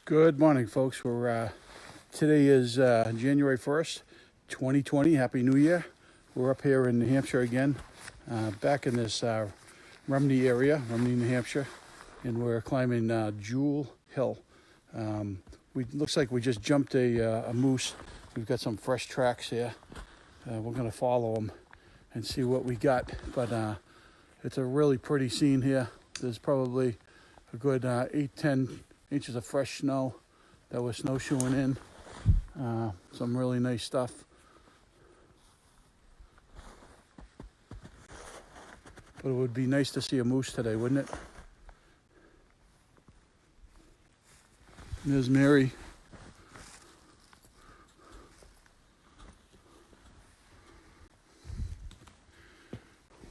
Good morning, folks. Today is January 1st, 2020. Happy New Year. We're up here in New Hampshire again, back in this Rumney area, Rumney, New Hampshire, and we're climbing Jewell Hill. Looks like we just jumped a moose. We've got some fresh tracks here. We're going to follow them and see what we got. But it's a really pretty scene here. There's probably a good 8-10 inches of fresh snow that we're snowshoeing in. Some really nice stuff. But it would be nice to see a moose today, wouldn't it? There's Mary.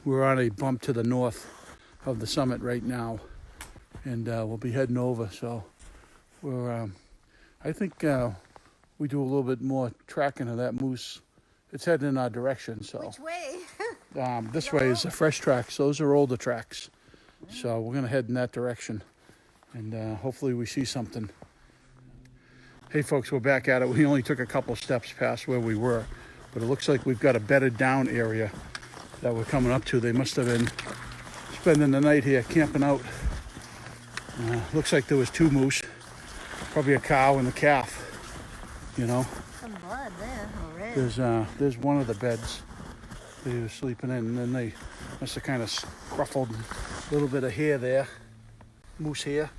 We're on a bump to the north of the summit right now, and we'll be heading over. So I think we do a little bit more tracking of that moose. It's heading in our direction. So which way? This way is the fresh tracks. Those are older tracks. So we're gonna head in that direction, and hopefully we see something. Hey folks, we're back at it. We only took a couple steps past where we were, but it looks like we've got a bedded down area that we're coming up to. They must have been spending the night here camping out. Looks like there was two moose, probably a cow and a calf. You know, Some blood there already. There's one of the beds they were sleeping in, and then they must have kind of ruffled a little bit of hair there, moose hair,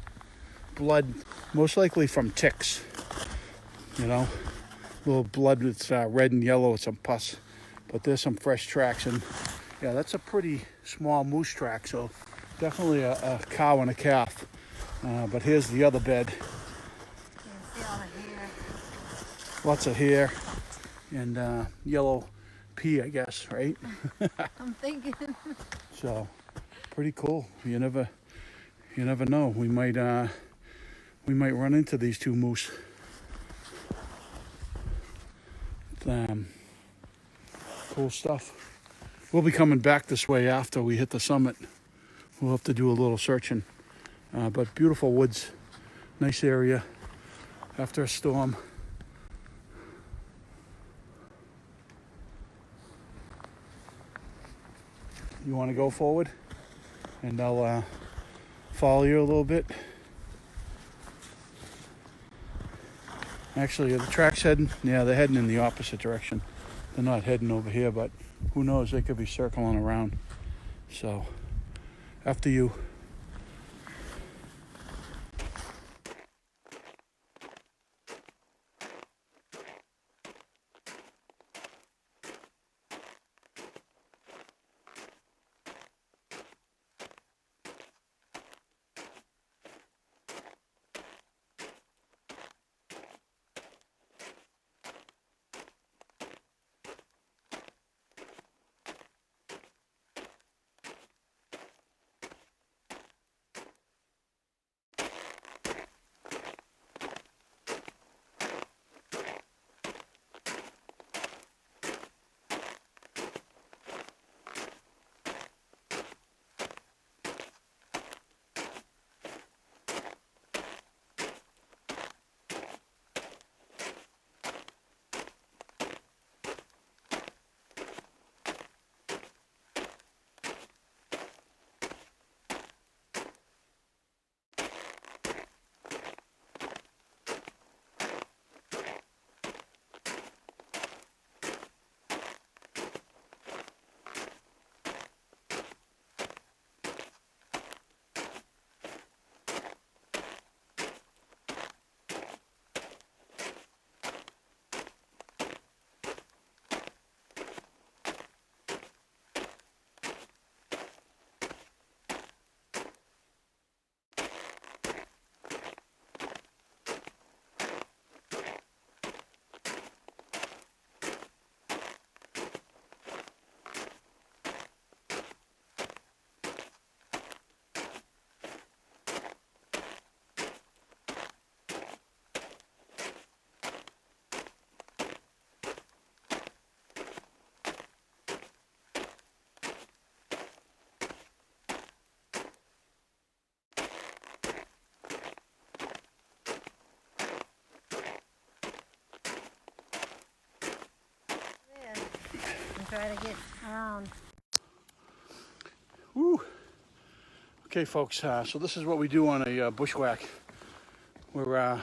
blood, most likely from ticks. You know, a little blood that's red and yellow with some pus, but there's some fresh tracks, and yeah, that's a pretty small moose track, so definitely a cow and a calf. But here's the other bed. You can see all the hair. Lots of hair and yellow pee, I guess, right? I'm thinking. So pretty cool. You never know. We might run into these two moose. Cool stuff. We'll be coming back this way after we hit the summit. We'll have to do a little searching. But beautiful woods, nice area after a storm. You want to go forward? And I'll follow you a little bit. Actually, the track's heading, they're heading in the opposite direction. They're not heading over here, but who knows, they could be circling around. So, after you. try to get around. Woo. Okay, folks, so this is what we do on a bushwhack. We're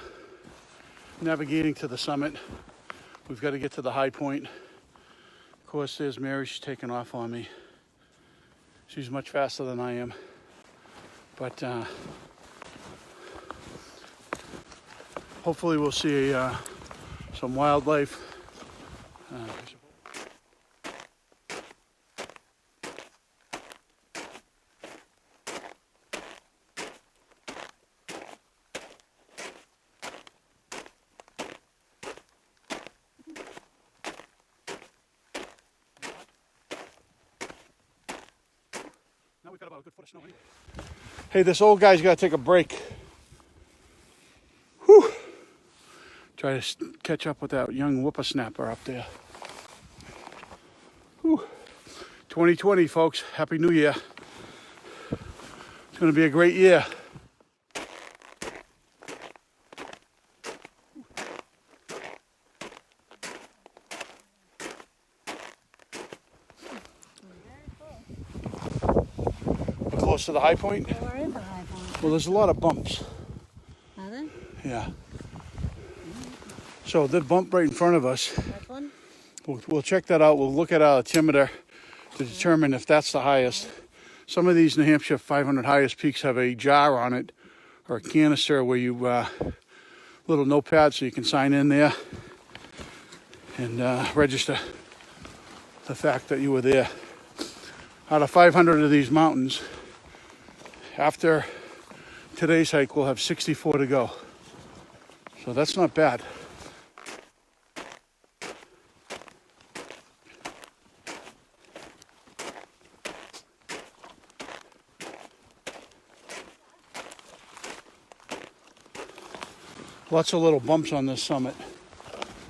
navigating to the summit. We've got to get to the high point. Of course, there's Mary. She's taking off on me. She's much faster than I am. But hopefully we'll see some wildlife. Now we've got about a good foot of snow. Hey, this old guy's got to take a break. Whew. Try to catch up with that young whippersnapper up there. Whew. 2020, folks. Happy New Year. It's going to be a great year. We're close to the high point. Where is the high point? Well, there's a lot of bumps. Are there? Yeah. So the bump right in front of us, That one? we'll check that out. We'll look at our altimeter to determine if that's the highest. Some of these New Hampshire 500 highest peaks have a jar on it or a canister where you, little notepad so you can sign in there and register the fact that you were there. Out of 500 of these mountains, after today's hike, we'll have 64 to go. So that's not bad. Lots of little bumps on this summit,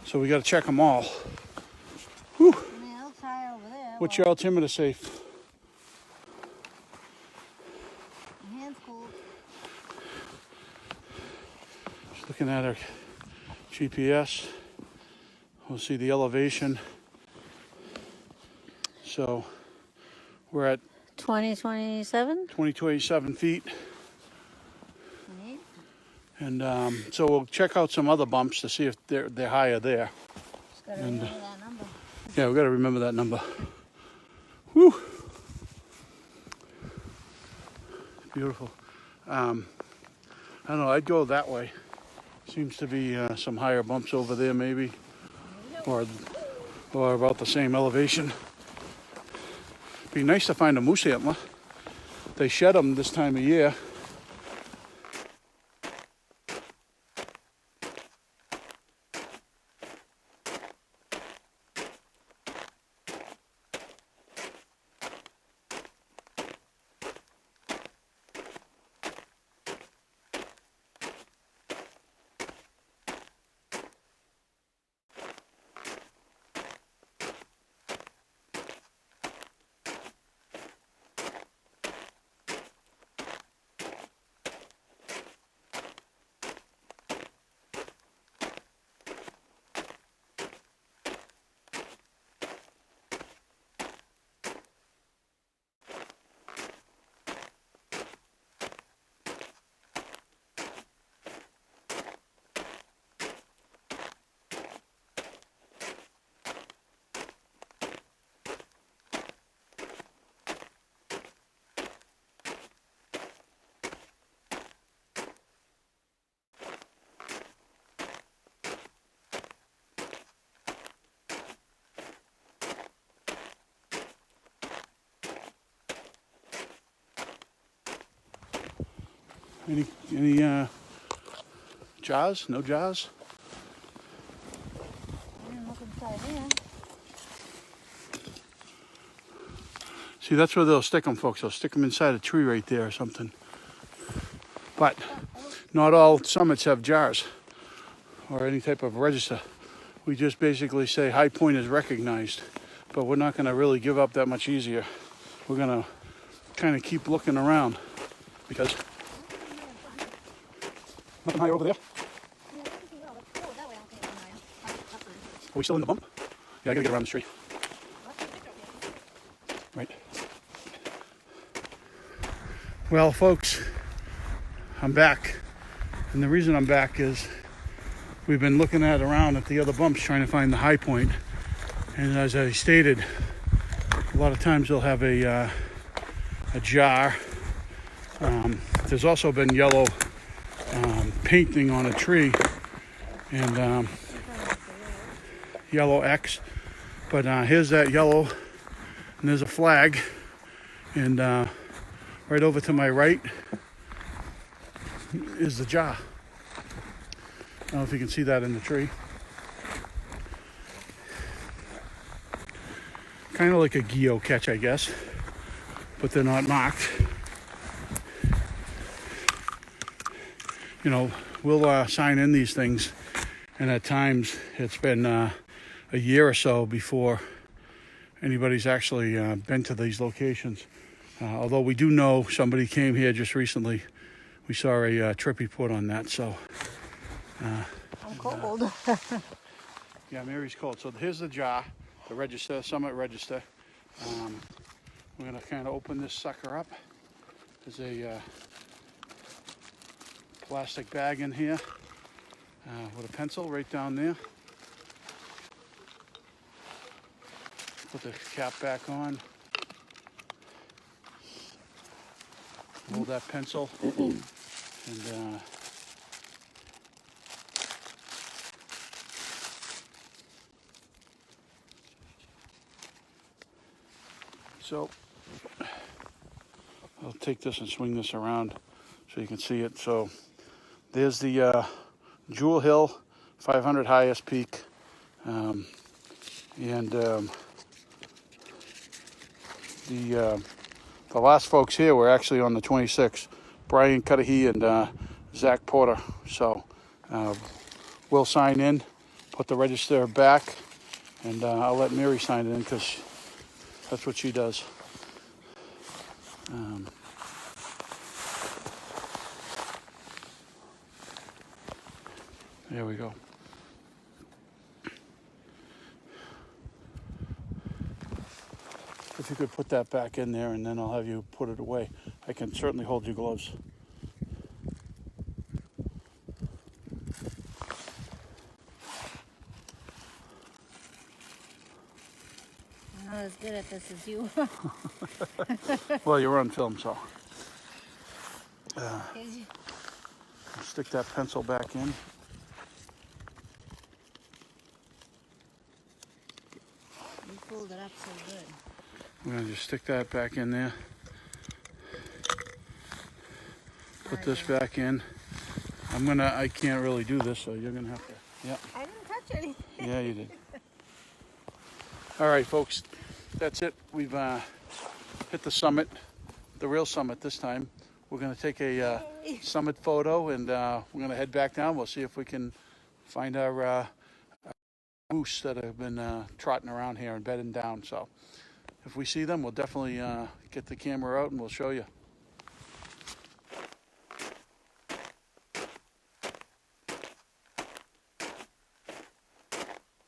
so we got to check them all. Whew. I mean, I'll try over there. What's your altimeter say? My hand's cold. Just looking at our GPS, we'll see the elevation. So we're at 2027? 2027 feet. 28? And so we'll check out some other bumps to see if they're higher there. Just gotta remember that number. Yeah, we got to remember that number. Whew. Beautiful. I don't know, I'd go that way. Seems to be some higher bumps over there maybe. Or about the same elevation. Be nice to find a moose antler. They shed them this time of year. Any jars? No jars? I didn't look inside there. See, that's where they'll stick them, folks. They'll stick them inside a tree right there or something. But not all summits have jars or any type of register. We just basically say high point is recognized, but we're not going to really give up that much easier. We're going to kind of keep looking around because nothing higher over there. Are we still in the bump? Yeah, I gotta get around this tree. Right. Well, folks, I'm back. And the reason I'm back is we've been looking around at the other bumps trying to find the high point. And as I stated, a lot of times they'll have a jar. There's also been yellow painting on a tree and yellow X. But here's that yellow, and there's a flag. And right over to my right is the jar. I don't know if you can see that in the tree. Kind of like a geocache, I guess, but they're not marked. You know, we'll sign in these things, and at times it's been a year or so before anybody's actually been to these locations. Although we do know somebody came here just recently. We saw a trip report on that, so. I'm cold. Yeah, Mary's cold. So here's the jar, the register, summit register. We're gonna kind of open this sucker up. There's a plastic bag in here with a pencil right down there. Put the cap back on. Hold that pencil and so I'll take this and swing this around so you can see it. So there's the Jewell Hill 500 highest peak, and the last folks here were actually on the 26th, Brian Cudahy and Zach Porter. So we'll sign in, put the register back, and I'll let Mary sign it in because that's what she does. There we go. If you could put that back in there, and then I'll have you put it away. I can certainly hold your gloves. I'm not as good at this as you. Well, you're on film, so. You Stick that pencil back in. pulled it up so good. I'm gonna just stick that back in there. Put this back in. I can't really do this, so you're gonna have to, yeah. I didn't touch anything. Yeah, you did. All right, folks, that's it. We've hit the summit, the real summit this time. We're gonna take a summit photo, and we're gonna head back down. We'll see if we can find our moose that have been trotting around here and bedding down. So if we see them, we'll definitely get the camera out and we'll show you.